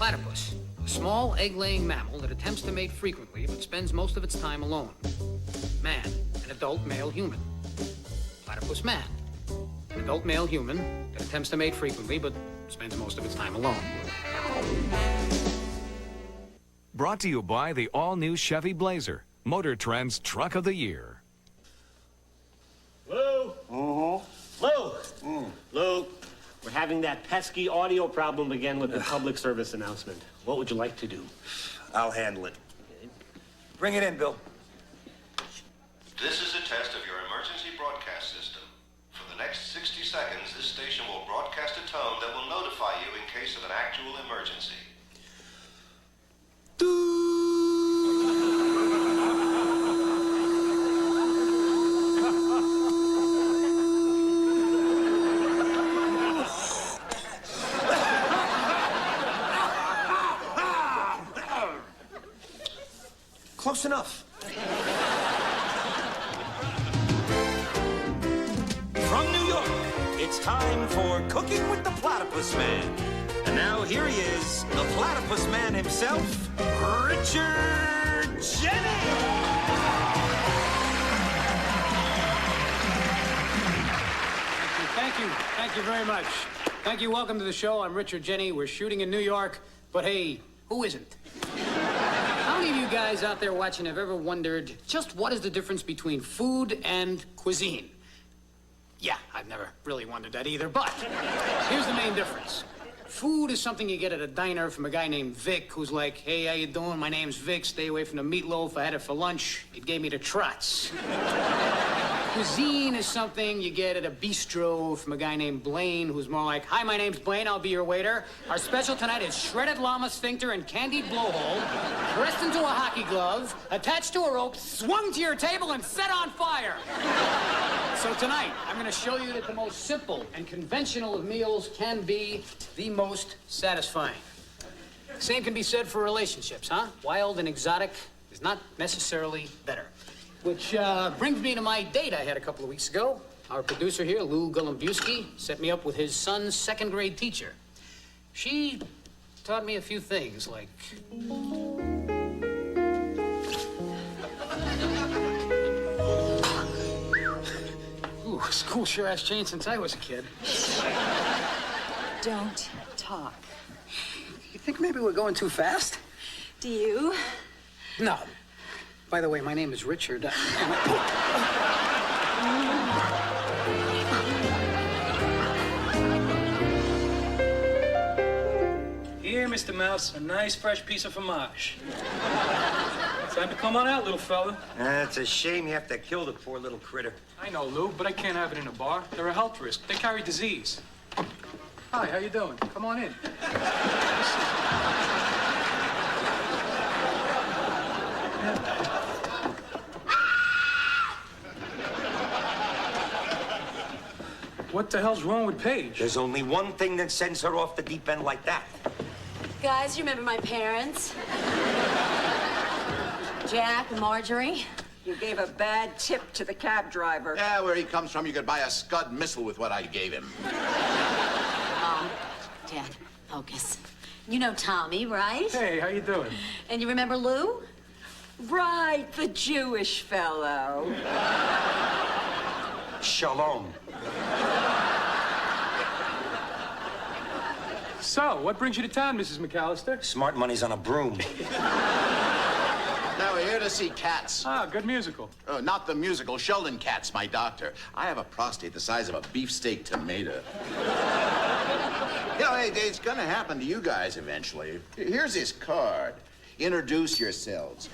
Platypus, a small egg-laying mammal that attempts to mate frequently but spends most of its time alone. Man, an adult male human. Platypus man, an adult male human that attempts to mate frequently but spends most of its time alone. Brought to you by the all-new Chevy Blazer, Motor Trend's Truck of the Year. Lou? Lou? Lou, we're having that pesky audio problem again with the public service announcement. What would you like to do? I'll handle it. Bring it in, Bill. This is a test of your emergency broadcast system. For the next 60 seconds, this station will broadcast a tone that will notify you in case of an actual emergency. Close enough. From New York, it's time for Cooking with the Platypus Man. And now here he is, the Platypus Man himself, Richard Jennings! Thank you very much. Thank you, welcome to the show. I'm Richard Jenny. We're shooting in New York, but hey, who isn't? How many of you guys out there watching have ever wondered just what is the difference between food and cuisine? Yeah, I've never really wondered that either, but here's the main difference. Food is something you get at a diner from a guy named Vic, who's like, hey, how you doing? My name's Vic. Stay away from the meatloaf. I had it for lunch. It gave me the trots. Cuisine is something you get at a bistro from a guy named Blaine, who's more like, hi, my name's Blaine. I'll be your waiter. Our special tonight is shredded llama sphincter and candied blowhole, pressed into a hockey glove, attached to a rope, swung to your table, and set on fire. So tonight, I'm going to show you that the most simple and conventional of meals can be the most satisfying. Same can be said for relationships, huh? Wild and exotic is not necessarily better. Which brings me to my date I had a couple of weeks ago. Our producer here, Lou Golumbewski, set me up with his son's second-grade teacher. She taught me a few things, like... Ooh, school sure has changed since I was a kid. Don't talk. You think maybe we're going too fast? Do you? No. By the way, my name is Richard. Here, Mr. Mouse, a nice fresh piece of fromage. Time to come on out, little fella. It's a shame you have to kill the poor little critter. I know, Lou, but I can't have it in a bar. They're a health risk. They carry disease. Hi, how you doing? Come on in. What the hell's wrong with Paige? There's only one thing that sends her off the deep end like that. Guys, you remember my parents? Jack and Marjorie? You gave a bad tip to the cab driver. Yeah, where he comes from, you could buy a Scud missile with what I gave him. Mom, Dad, focus. You know Tommy, right? Hey, how you doing? And you remember Lou? Right, the Jewish fellow. Shalom. So, what brings you to town, Mrs. McAllister? Smart money's on a broom. Now, we're here to see Cats. Ah, good musical. Not the musical, Sheldon Katz, my doctor. I have a prostate the size of a beefsteak tomato. You know, hey, it's gonna happen to you guys eventually. Here's his card. Introduce yourselves.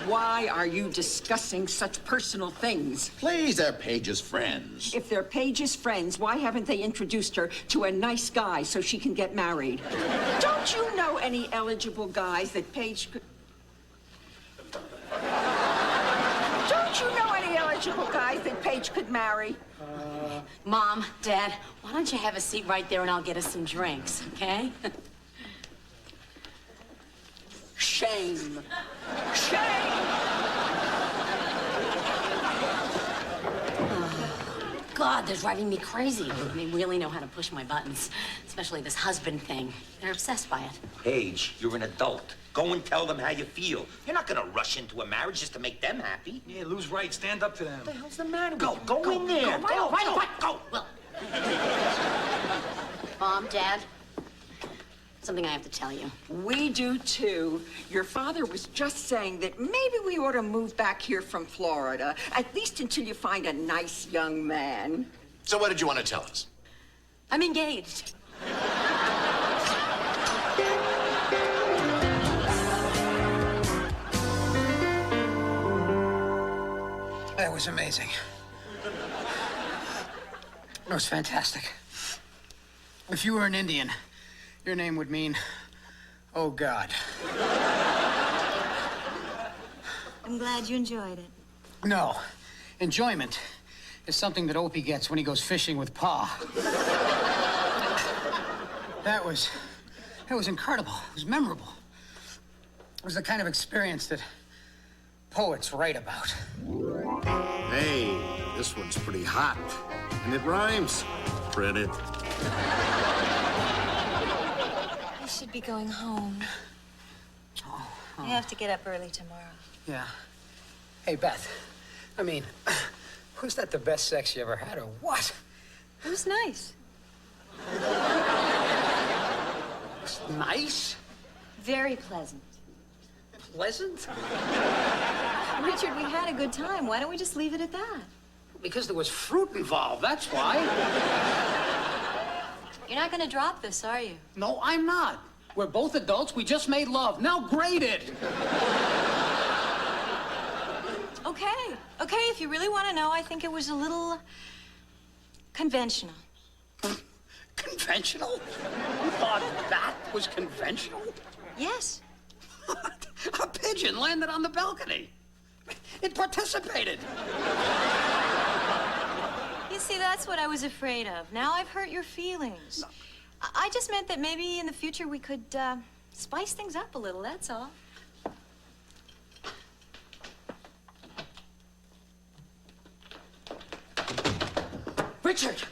Why are you discussing such personal things? Please, they're Paige's friends. If they're Paige's friends, why haven't they introduced her to a nice guy so she can get married? Don't you know any eligible guys that Paige could... Don't you know any eligible guys that Paige could marry? Mom, Dad, why don't you have a seat right there and I'll get us some drinks, okay? Shame. Shame! God, they're driving me crazy. They really know how to push my buttons, especially this husband thing. They're obsessed by it. Paige, you're an adult. Go and tell them how you feel. You're not gonna rush into a marriage just to make them happy. Yeah, Lou's right. Stand up to them. What the hell's the matter? Go in there. Go. Well, Mom, Dad, something I have to tell you. We do too. Your father was just saying that maybe we ought to move back here from Florida, at least until you find a nice young man. So what did you want to tell us? I'm engaged. That was amazing. It was fantastic. If you were an Indian, your name would mean, oh, God. I'm glad you enjoyed it. No. Enjoyment is something that Opie gets when he goes fishing with Pa. That was incredible. It was memorable. It was the kind of experience that poets write about. Hey, this one's pretty hot. And it rhymes. Print it. I should be going home. I have to get up early tomorrow. Yeah. Hey, Beth. I mean, was that the best sex you ever had, or what? It was nice. It's nice? Very pleasant. Pleasant? Richard, we had a good time. Why don't we just leave it at that? Because there was fruit involved, that's why. You're not going to drop this, are you? No, I'm not. We're both adults. We just made love. Now grade it. Okay, if you really want to know, I think it was a little conventional. Conventional? You thought that was conventional? Yes. A pigeon landed on the balcony. It participated. You see, that's what I was afraid of. Now I've hurt your feelings. I just meant that maybe in the future we could spice things up a little, that's all. Richard!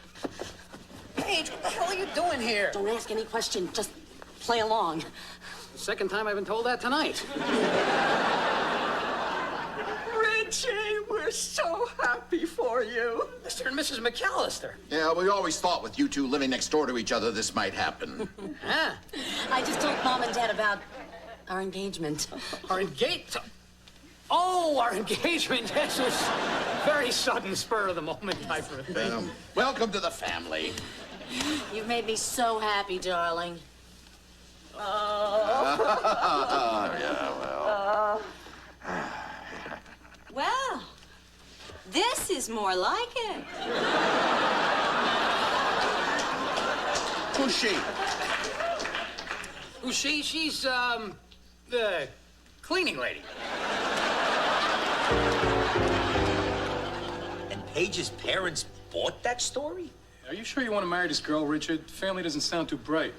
Paige, what the hell are you doing here? Don't ask any questions. Just play along. The second time I've been told that tonight. Richie, we're so happy for you. Mr. and Mrs. McAllister. Yeah, we always thought with you two living next door to each other, this might happen. Huh? I just told Mom and Dad about our engagement. Our engagement? Oh, our engagement. Yes, it was very sudden, spur of the moment type of thing. Welcome to the family. You've made me so happy, darling. Well, this is more like it. Who's she? Who's she? She's, the cleaning lady. And Paige's parents bought that story? Are you sure you want to marry this girl, Richard? Family doesn't sound too bright.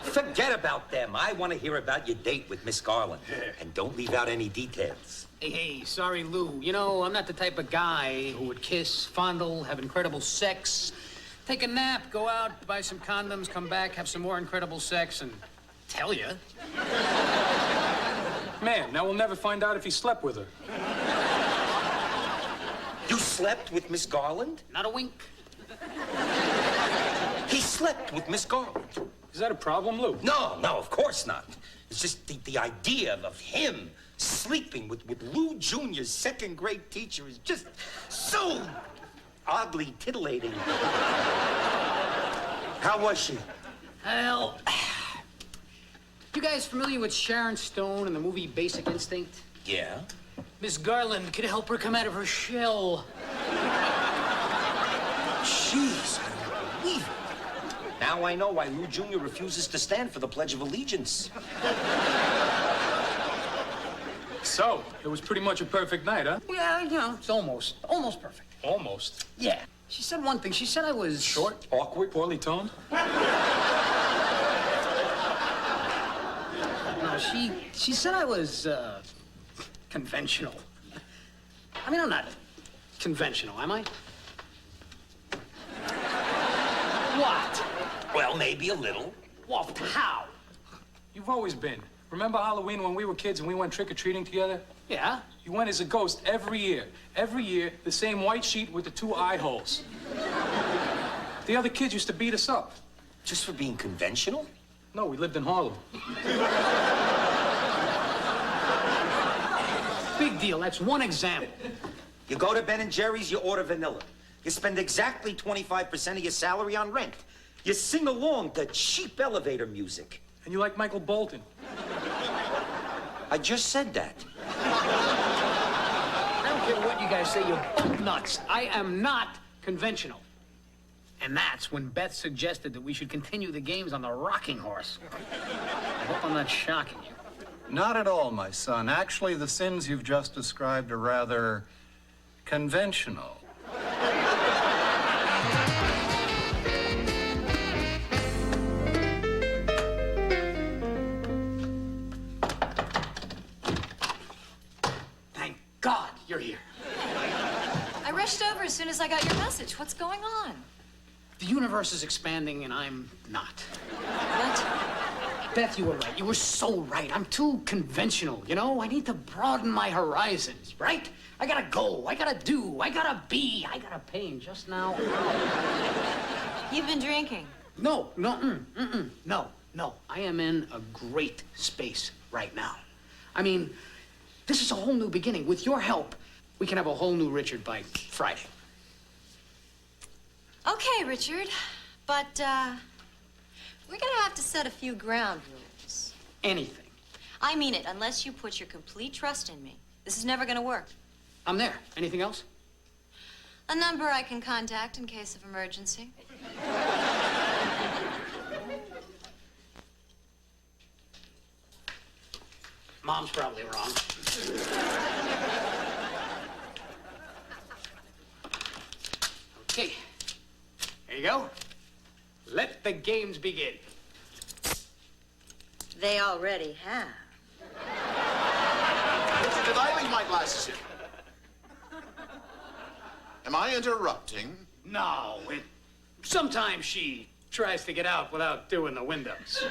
Forget about them. I want to hear about your date with Miss Garland. And don't leave out any details. Hey, sorry, Lou. You know, I'm not the type of guy who would kiss, fondle, have incredible sex, take a nap, go out, buy some condoms, come back, have some more incredible sex, and tell you. Man, now we'll never find out if he slept with her. You slept with Miss Garland? Not a wink. He slept with Miss Garland. Is that a problem, Lou? No, of course not. It's just the idea of him sleeping with Lou Jr.'s second-grade teacher is just so oddly titillating. How was she? Well, you guys familiar with Sharon Stone in the movie Basic Instinct? Yeah. Miss Garland could help her come out of her shell. Jeez, I don't believe it. Now I know why Lou Jr. refuses to stand for the Pledge of Allegiance. So, it was pretty much a perfect night, huh? Yeah, you know, it's almost perfect. Almost. Yeah. She said one thing. She said I was... Short, awkward, poorly toned? No, she said I was, conventional. I mean, I'm not conventional, am I? What? Well, maybe a little. Well, how? You've always been. Remember Halloween when we were kids and we went trick-or-treating together? Yeah. You went as a ghost every year. Every year, the same white sheet with the 2 eye holes. The other kids used to beat us up. Just for being conventional? No, we lived in Harlem. Big deal. That's one example. You go to Ben & Jerry's, you order vanilla. You spend exactly 25% of your salary on rent. You sing along to cheap elevator music. And you like Michael Bolton. I just said that. I don't care what you guys say, you're both nuts. I am not conventional. And that's when Beth suggested that we should continue the games on the rocking horse. I hope I'm not shocking you. Not at all, my son. Actually, the sins you've just described are rather conventional. Thank God you're here. I rushed over as soon as I got your message. What's going on? The universe is expanding and I'm not. What? Beth, you were right. You were so right. I'm too conventional, you know? I need to broaden my horizons, right? I gotta go, I gotta do, I gotta be, I gotta pain. Just now. You've been drinking. No. I am in a great space right now. I mean, this is a whole new beginning. With your help, we can have a whole new Richard by Friday. Okay, Richard, but we're gonna have to set a few ground rules. Anything. I mean it, unless you put your complete trust in me. This is never gonna work. I'm there. Anything else? A number I can contact in case of emergency. Mom's probably wrong. Okay. There you go. Let the games begin. They already have. Richard, did I leave my glasses here? Am I interrupting? No, sometimes she tries to get out without doing the windows.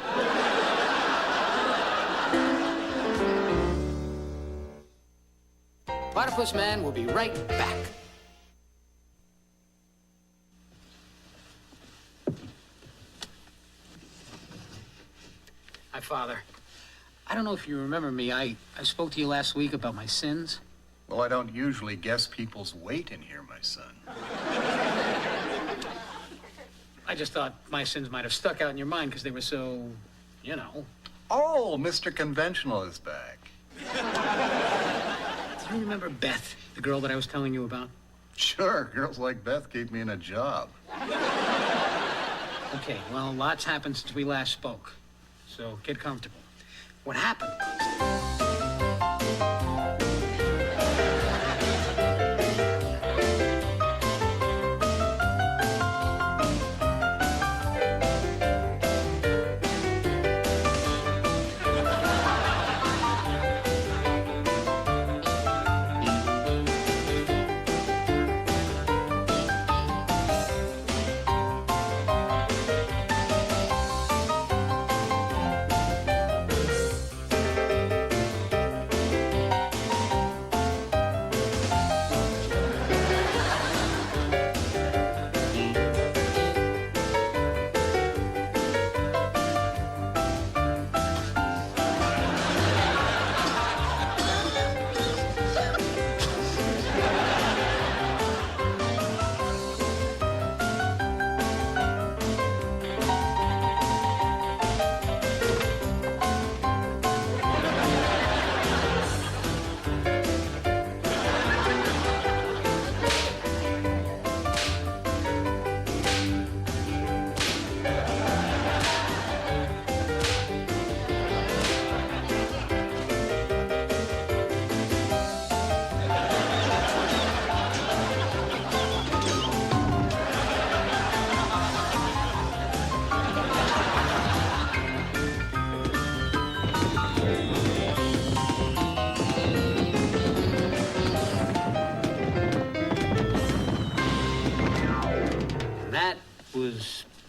Platypus Man will be right back. Hi, Father. I don't know if you remember me. I spoke to you last week about my sins. Well, I don't usually guess people's weight in here, my son. I just thought my sins might have stuck out in your mind because they were so, you know. Oh, Mr. Conventional is back. Do you remember Beth, the girl that I was telling you about? Sure, girls like Beth keep me in a job. Okay, well, lots happened since we last spoke. So get comfortable. What happened?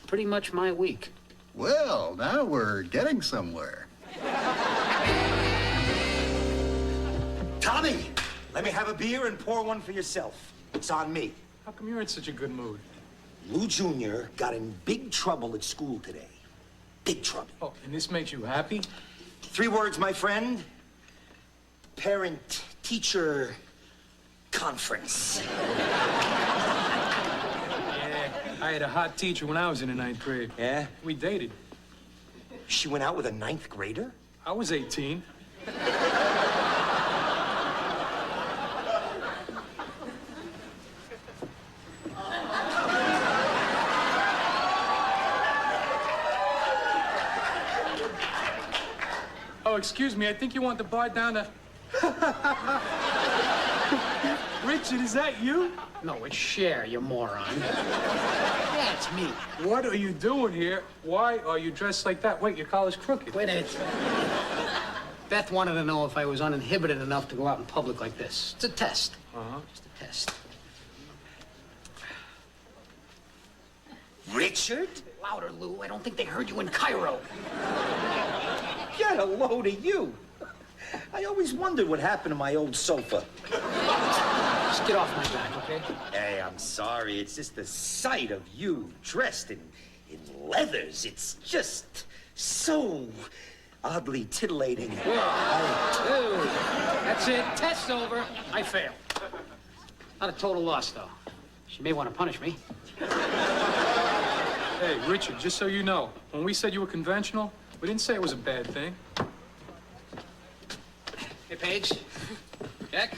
pretty much my week. Well, now we're getting somewhere. Tommy, let me have a beer and pour one for yourself. It's on me. How come you're in such a good mood? Lou Jr. got in big trouble at school today. Big trouble. Oh, and this makes you happy? 3 words, my friend. Parent-teacher conference. Yeah, I had a hot teacher when I was in the 9th grade. Yeah? We dated. She went out with a 9th grader? I was 18. Oh, excuse me, I think you want the bar down to... Richard, is that you? No, it's Cher, you moron. Yeah, it's me. What are you doing here? Why are you dressed like that? Wait, your collar's crooked. Wait a minute. Beth wanted to know if I was uninhibited enough to go out in public like this. It's a test. Uh-huh. Just a test. Richard? Louder, Lou. I don't think they heard you in Cairo. Get a load of you. I always wondered what happened to my old sofa. Just get off my back, okay? Hey, I'm sorry. It's just the sight of you dressed in leathers. It's just so oddly titillating. 1, 2. That's it. Test over. I failed. Not a total loss, though. She may want to punish me. Hey, Richard, just so you know, when we said you were conventional, we didn't say it was a bad thing. Hey, Paige. Jack.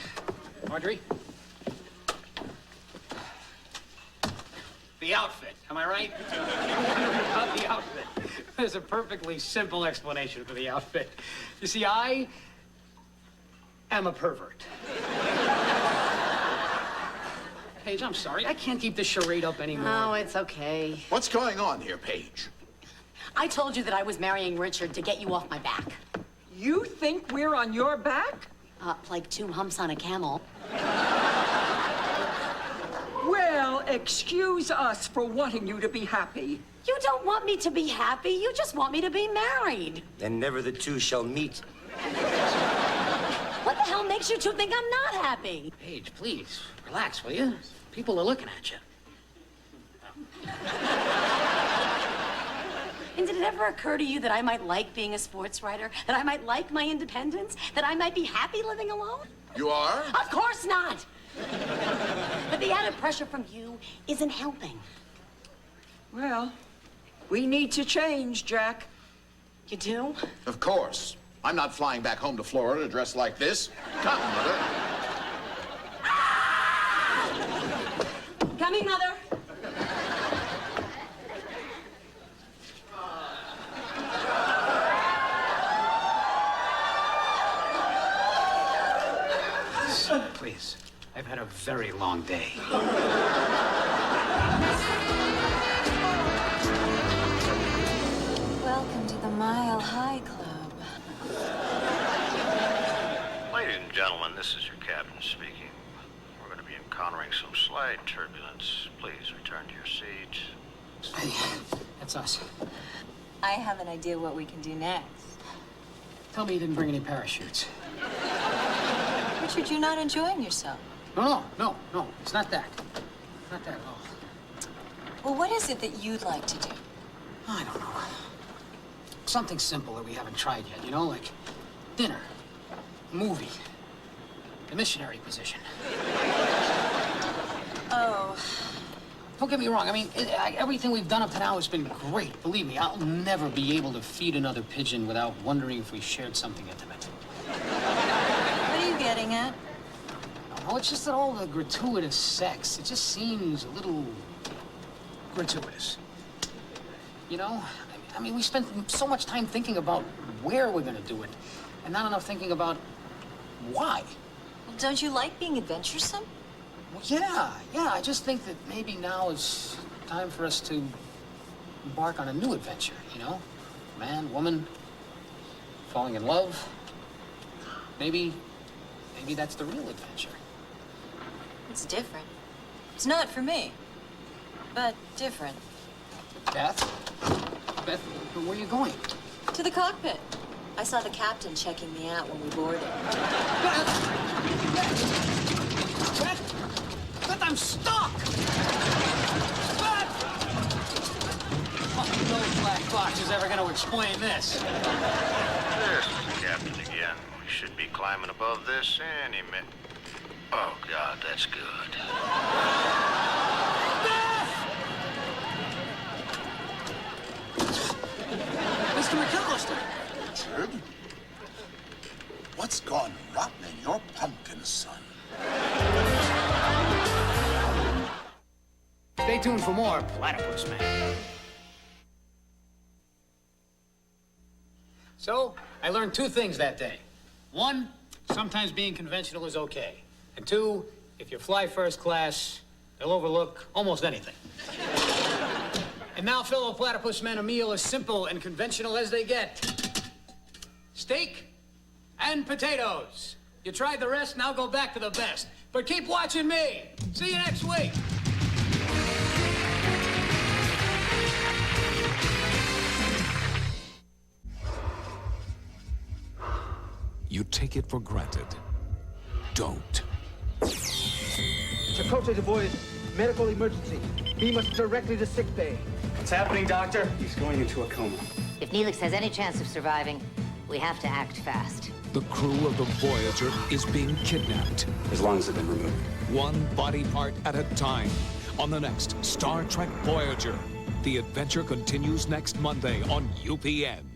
Marjorie. The outfit. Am I right? About the outfit. There's a perfectly simple explanation for the outfit. You see, I am a pervert. Paige, I'm sorry. I can't keep this charade up anymore. Oh, it's okay. What's going on here, Paige? I told you that I was marrying Richard to get you off my back. You think we're on your back? Like 2 humps on a camel. Well, excuse us for wanting you to be happy. You don't want me to be happy. You just want me to be married. And never the two shall meet. What the hell makes you two think I'm not happy? Paige, please, relax, will you? People are looking at you. And did it ever occur to you that I might like being a sports writer? That I might like my independence? That I might be happy living alone? You are? Of course not! But the added pressure from you isn't helping. Well, we need to change, Jack. You do? Of course. I'm not flying back home to Florida dressed like this. Come, Mother. Coming, Mother. Please. I've had a very long day. Welcome to the Mile High Club. Ladies and gentlemen, this is your captain speaking. We're going to be encountering some slight turbulence. Please return to your seat. Hey, that's us. I have an idea what we can do next. Tell me you didn't bring any parachutes. Richard, you're not enjoying yourself. No. It's not that. Not that at all. Well, what is it that you'd like to do? I don't know. Something simple that we haven't tried yet, you know, like dinner, movie, the missionary position. Oh. Don't get me wrong. I mean, everything we've done up to now has been great. Believe me, I'll never be able to feed another pigeon without wondering if we shared something intimate. What are you getting at? Oh, it's just that all the gratuitous sex, it just seems a little gratuitous. You know? I mean, we spent so much time thinking about where we're gonna do it, and not enough thinking about why. Well, don't you like being adventuresome? Well, yeah. I just think that maybe now is time for us to embark on a new adventure, you know? Man, woman, falling in love. Maybe that's the real adventure. It's different. It's not for me, but different. Beth, where are you going? To the cockpit. I saw the captain checking me out when we boarded. Beth, I'm stuck! Beth! Oh, no black box is ever going to explain this. This is the captain again. We should be climbing above this any minute. Oh, God, that's good. Mr. McAllister! Richard? What's gone rotten in your pumpkin, son? Stay tuned for more Platypus Man. So, I learned two things that day. One, sometimes being conventional is okay. And two, if you fly first class, they'll overlook almost anything. And now, fellow Platypus Men, a meal as simple and conventional as they get. Steak and potatoes. You tried the rest, now go back to the best. But keep watching me. See you next week. You take it for granted. Don't. Chakotay to voyage. Medical emergency. Beam us directly to sick bay. What's happening, Doctor? He's going into a coma. If Neelix has any chance of surviving, we have to act fast. The crew of the Voyager is being kidnapped. His lungs have been removed. One body part at a time. On the next Star Trek Voyager. The adventure continues next Monday on UPN.